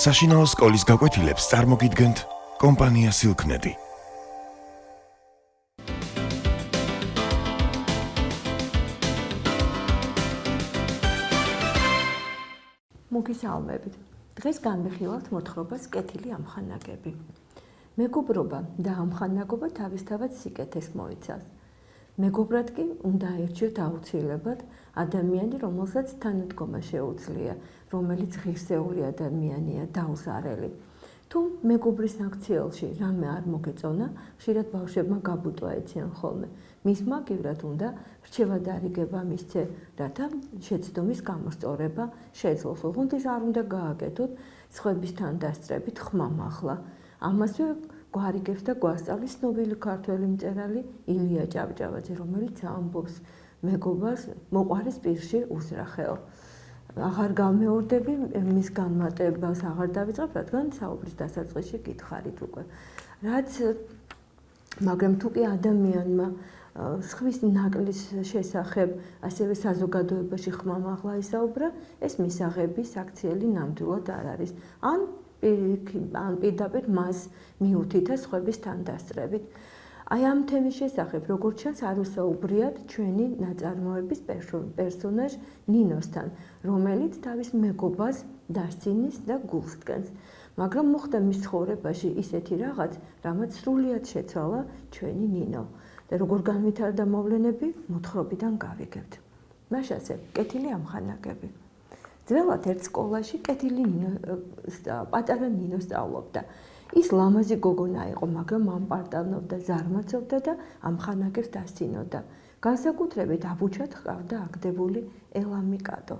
საშინაო სკოლის გაკვეთილებს წარმოგიდგენთ კომპანია სილქნედი. მოგესალმებით. დღეს განვიხილავთ მოთხრობას კეთილი ამხანაგები. მეგობრობა და ამხანაგობა თავისთავად სიკეთეს მოიცავს. მეგობრად კი უნდა აირჩიოთ აუცილებლად ადამიანი, რომელსაც თანადგომა შეუძლია, რომელიც ღირსეული ადამიანია, დაუსარელი. თუ მეგობრის აქციელში რამე არ მოგეწონა, ხშირად ბავშვებმა გაბუტვა ეციან ხოლმე. მის მაგივრად უნდა რჩევა დარიგება მისცე, რათა შეცდომის გამოსწორება შეძლოს. ოღონდ ეს არ უნდა გააკეთოთ სხვებისთან დასწრებით ხმამაღლა. ამასვე გვარიგებს და გვასწავლის ცნობილი ქართველი მწერალი ილია ჭავჭავაძე, რომელიც ამბობს მეგობარს მოყვარის პირში უზრახეო. აღარ გამეორდები მის განმარტებას აღარ დავიწყებ, რადგან საუბრის დასაწყისში გითხარით უკვე. მაგრამ თუ კი ადამიანმა სხვის ნაკლის შესახებ ასევე საზოგადოებაში ხმამაღლა ისაუბრა, ეს მისაღები საქციელი ნამდვილად არ არის. ან პირდაპირ მას მიუთითა სხვებისთან დასწრებით. აი ამ თემის შესახებ, როგორც ჩანს, არ უსაუბრიათ ჩვენი ნაწარმოების პერსონაჟ ნინოსთან, რომელიც თავის მეგობარს დასცინის და გულს დგენს. მაგრამ მოხდა მის ცხოვრებაში ისეთი რაღაც, რამაც სრულიად შეცვალა ჩვენი ნინო. და როგორ განვითარდა მოვლენები, მოთხრობიდან გავიგებთ. მაშასე, კეთილი ამხანაგები. ძველად ერთ სკოლაში კეთილი პატარა ნინო სწავლობდა. ის ლამაზი გოგონა იყო, მაგრამ ამპარტავობდა, ზარმაცობდა და ამხანაგებს დასცინოდა. განსაკუთრებით აბუჩად ჰყავდა აგდებული ელამი კატო.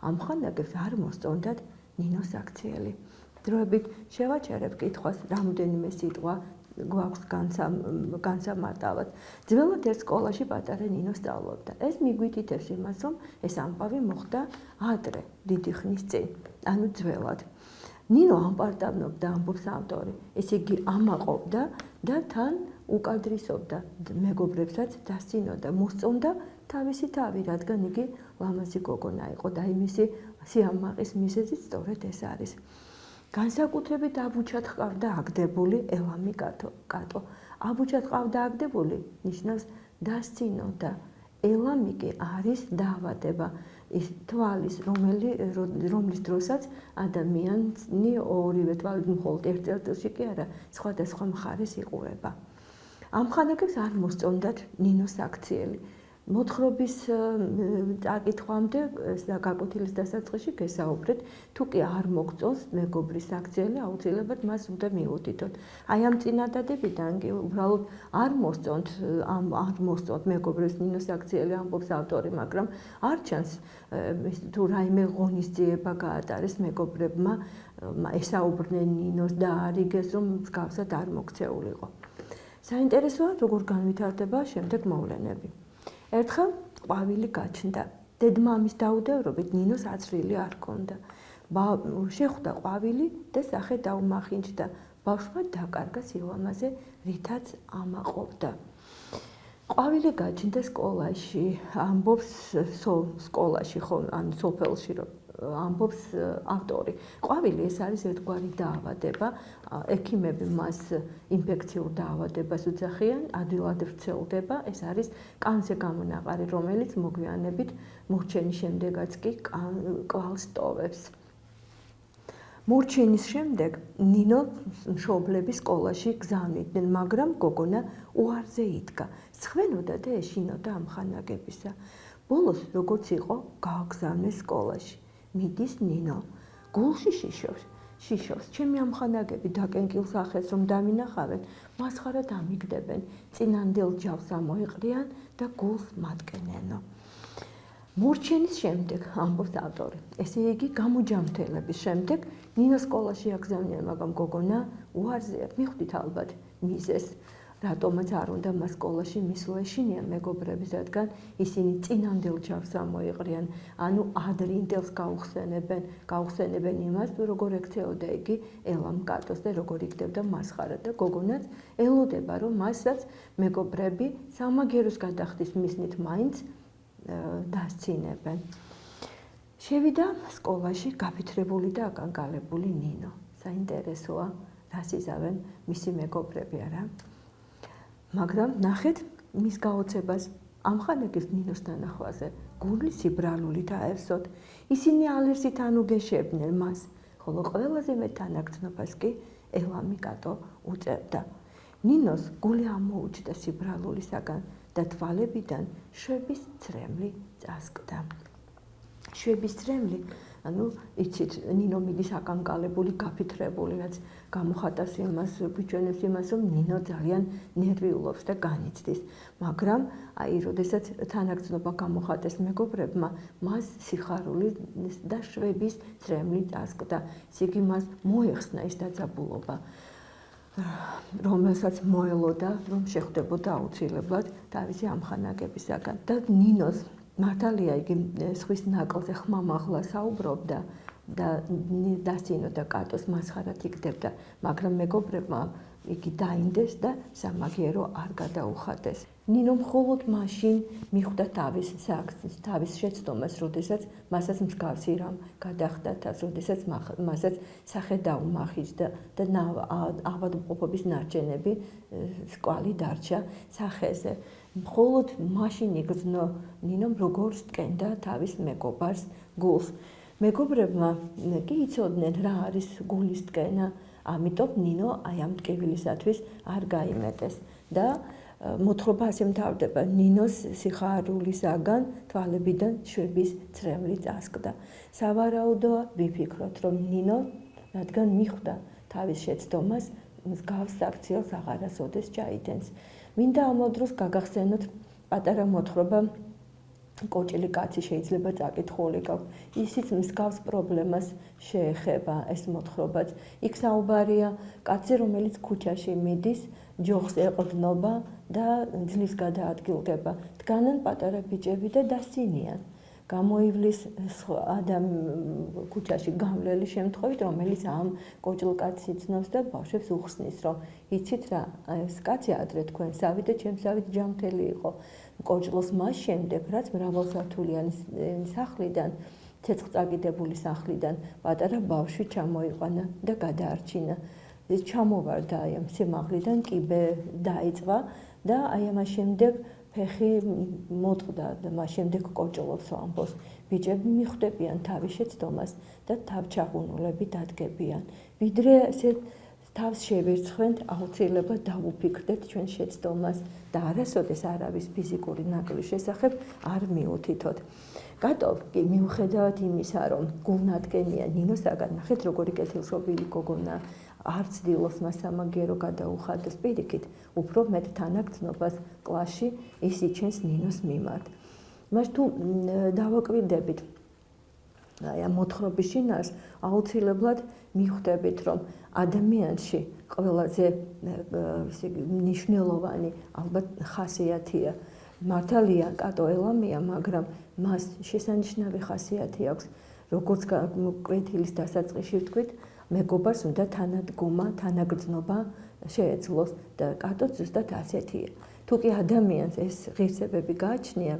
ამხანაგებს არ მოსწონდათ ნინოს აქციელი. დროებით შევაჩერებ კითხვას, რამდენიმე სიტყვა გვაქვს განსამარტავად. ძველად ერთ სკოლაში პატარა ნინო სწავლობდა. ეს მიგვითითებს იმას, რომ ეს ამბავი მოხდა ადრე, დიდი ხნის წინ, ანუ ძველად. ნინო ამპარტავობდა, ამბობს ავტორი, ესე იგი ამაყობდა და თან უკადრისობდა მეგობრებსაც დასცინოდა, მოსწონდა თავისი თავი, რადგან იგი ლამაზი გოგონა იყო და იმისი სიამაყის მიზეზიც სწორედ ეს არის. განსაკუთრებით აბუჩად ჰყავდა აგდებული ელამი კატო. აბუჩად ჰყავდა აგდებული ნიშნავს დასცინოდა. ელამი კი არის დაავადება. ის თვალის, რომლის დროსაც ადამიანი ორივე თვალი მხოლოდ ერთ წერტილში კი არა, სხვადასხვა მხარეს იყურება. ამხანაგებს არ მოსწონდათ ნინოს აქციელი. მოთხრობის წაკითხვამდე და გაკვეთილის დასაწყისში გესაუბრეთ, თუ კი არ მოგწონს მეგობრის აქციელი, აუცილებლად მას უნდა მიუთითოთ. აი ამ წინადადებიდან კი უბრალოდ არ მოსწონთ მეგობრის ნინოს აქციელი, ამბობს ავტორი, მაგრამ არ ჩანს თუ რაიმე ღონისძიება გაატარეს მეგობრებმა, ესაუბრნენ ნინოს და არიგეს, რომ მსგავსად არ მოქცეულიყო. საინტერესოა, როგორ განვითარდება შემდეგ მოვლენები. ერთხელ ყვავილი გაჩნდა. დედმამის დაუდევრობით ნინოს აცრილი არ ჰქონდა. შეხვდა ყვავილი და სახე დაუმახინჯდა. ბავშვმა დაკარგა სილამაზე, რითაც ამაყობდა. ყვავილი გაჩნდა სკოლაში, ამბობს სკოლაში, ანუ სოფელში, ამბობს ავტორი. ყვავილი ეს არის ერთგვარი დაავადება, ექიმები მას ინფექციურ დაავადებას უძახიან, ადვილად ვრცელდება, ეს არის კანზე გამონაყარი, რომელიც მოგვიანებით მორჩენის შემდეგაც კი კვალს ტოვებს. მორჩენის შემდეგ ნინო მშობლები სკოლაში გზავნიდნენ, მაგრამ გოგონა უარზე იდგა, სხვენოდა და ეშინოდა ამხანაგებისა. ბოლოს როგორც იყო, გააგზავნეს სკოლაში. მიდის ნინო, გულში შიშობს, ჩემი ამხანაგები დაკენკილს ახეს რომ დამინახავენ, მასხარად ამიგდებენ, წინანდელ ჯავს ამოიყრიან და გულს მატკენენო. მორჩენის შემდეგ, ამბობს ავტორი, ესე იგი გამოჯამრთელების შემდეგ ნინო სკოლაში აგზავნიან, მაგრამ გოგონა უარზეა, მიხვდით ალბათ მიზეს. რატომაც არ უნდა მას სკოლაში მისვლა ეშინიან მეგობრების, რადგან ისინი წინანდელ ჯავს ამოიყრიან, ანუ ადრინდელს გაუხსენებენ იმას, როგორ ექცეოდა იგი ელამ კატოს და როგორ იქნებდა მასხარა და გოგონაც ელოდება, რომ მასაც მეგობრები სამაგეროს გადახდის მიზნით მაინც დასცინებენ. შევიდა სკოლაში გაფითრებული და აკანკალებული ნინო. საინტერესოა, რას იზავენ მისი მეგობრები არა. მაგრამ ნახეთ მის გაოცებას ამხანაგის ნინოს დანახვაზე გულის სიბრალული დაევსოთ. ისინი ალერსით ანუგეშებდნენ მას, ხოლო ყველაზე მეტ თანაგრძნობას კი ელამი კატო უწევდა. ნინოს გული ამოუჩდა სიბრალულისაგან და თვალებიდან შვების ცრემლი წასკდა. შვების ცრემლი, ანუ იცით, ნინო მიდის აკანკალებული, გაფიქრებული, რაც გამოხატავს იმას, გვიჩვენებს იმას, რომ ნინო ძალიან ნერვიულობს და განიცდის. მაგრამ აი, როდესაც თანაგრძნობა გამოხატეს მეგობრებმა, მას სიხარული და შვების ცრემლი წასკდა. ისე იგი მას მოეხსნა ის დაძაბულობა, რომელსაც მოელოდა, რომ შეხვდებოდა აუცილებლად თავისი ამხანაგებისაგან. და ნინოს მართალია იგი სხვის ნაკლზე ხმამაღლა საუბრობდა და დასცინოდა კატოს მასხარად იგდებდა, მაგრამ მეგობრებმა იგი დაინდეს და სამაგიერო არ გადაუხადეს. ნინო მხოლოდ მაშინ მიხვდა თავის შეცდომას, როდესაც მასაც მსგავსი რამ გადახდა თავს, როდესაც მასაც სახე დაუმახიჯდა და ავადმყოფობის ნარჩენები კვალი დარჩა სახეზე. მხოლოდ მაშინ იგრძნო ნინომ როგორ სტკენდა თავის მეგობარს გულს. მეგობრებმა კი იცოდნენ რა არის გულის ტკენა, ამიტომ ნინო აი ამ ტკივილისათვის არ გაიმეტეს და მოთხრობა ასე მთავრდება, ნინოს სიხარულისაგან თვალებიდან შვების ცრემლი წასკდა. სავარაუდოა ვიფიქროთ, რომ ნინო, რადგან მიხვდა თავის შეცდომას, მსგავს საქციელს აღარასოდეს ჩაიდენს. მინდა ამ დროს გაგახსენოთ პატარა მოთხრობა კოჭილი კაცი შეიძლება წაკითხული გაქვთ. ისიც მსგავს პრობლემას შეეხება ეს მოთხრობაც. იქ საუბარია კაცზე, რომელიც ქუჩაში მიდის, ჯოხს ეყრდნობა და ძლის გადაადგილდება. დგანან პატარა ბიჭები და დასცინიან. გამოივლის ქუჩაში გამვლელი შემთხვევით, რომელიც ამ კოჭილ კაცს იცნობს და ბავშვებს უხსნის, რომ იცით რა, ეს კაცი ადრე თქვენსავით და ჩემსავით ჯამთელი იყო. კოჭლოს მას შემდეგ, რაც მრავალსართულიანი სახლიდან, ცეცხლწაკიდებული სახლიდან პატარა ბავშვი ჩამოიყვანა და გადაარჩინა. ჩამოვარდა აი ამ სიმაღლიდან, კიბე დაიწვა და აი ამას შემდეგ ფეხი მოტყდა და მას შემდეგ კოჭლობს ამბობს. ბიჭები მიხვდებიან თავის შეცდომას და თავჩაღუნულები დადგებიან. ვიდრე ესე თავს შევერცხვენთ, აუცილებლად დავუფიქრდეთ ჩვენ შეცდომას და არასოდეს არავის ფიზიკური ნაკლის შესახებ არ მიუთითოთ. კატო კი მიუხედავად იმისა, რომ გულნადგენია ნინოსაგან, ნახეთ როგორი კეთილშობილი გოგონა, არ ცდილობს მას სამაგიერო გადაუხადოს, პირიქით, უფრო მეტ თანაგრძნობას კლასში ის იჩენს ნინოს მიმართ. მას თუ დავაკვირდებით აი ამ მოთხრობის შინაარს, აუცილებლად მიხვდებით, რომ ადამიანში ყველაზე მნიშვნელოვანი ალბათ ხასიათია. მართალია კატო ელამია, მაგრამ მას შესანიშნავი ხასიათი აქვს. როგორც კვეთილის დასაწყისში ვთქვით, მეგობარს უნდა თანადგომა, თანაგრძნობა შეეძლოს და კატოც ზუსტად ასეთია. თუ კი ადამიანს ეს ღირსებები გააჩნია,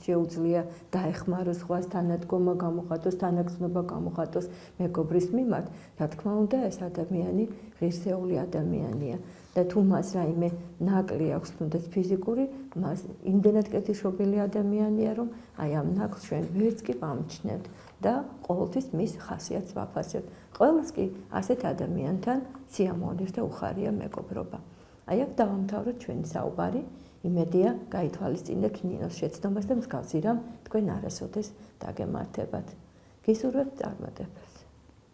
შეუძლია დაეხმაროს სხვას, თანადგომა გამოხატოს, თანაგრძნობა გამოხატოს მეგობრის მიმართ, რა თქმა უნდა, ეს ადამიანი ღირსეული ადამიანია. და თუ მას რაიმე ნაკლი აქვს, თუნდაც ფიზიკური, მას იმდენად კეთილშობილი ადამიანია, რომ აი ამ ნაკლს ჩვენ ვერც კი ვამჩნევთ და ყოველთვის მის ხასიათს ვაფასებთ. ყველას კი ასეთ ადამიანთან სიამოვნებს და უხარია მეგობრობა. აი აქ დავამთავროთ ჩვენი საუბარი. იმედია გაითვალისწინებთ ნინოს შეცდომას და მსგავსი რამ თქვენ არასოდეს დაგემართებათ. გისურვებთ წარმატებებს.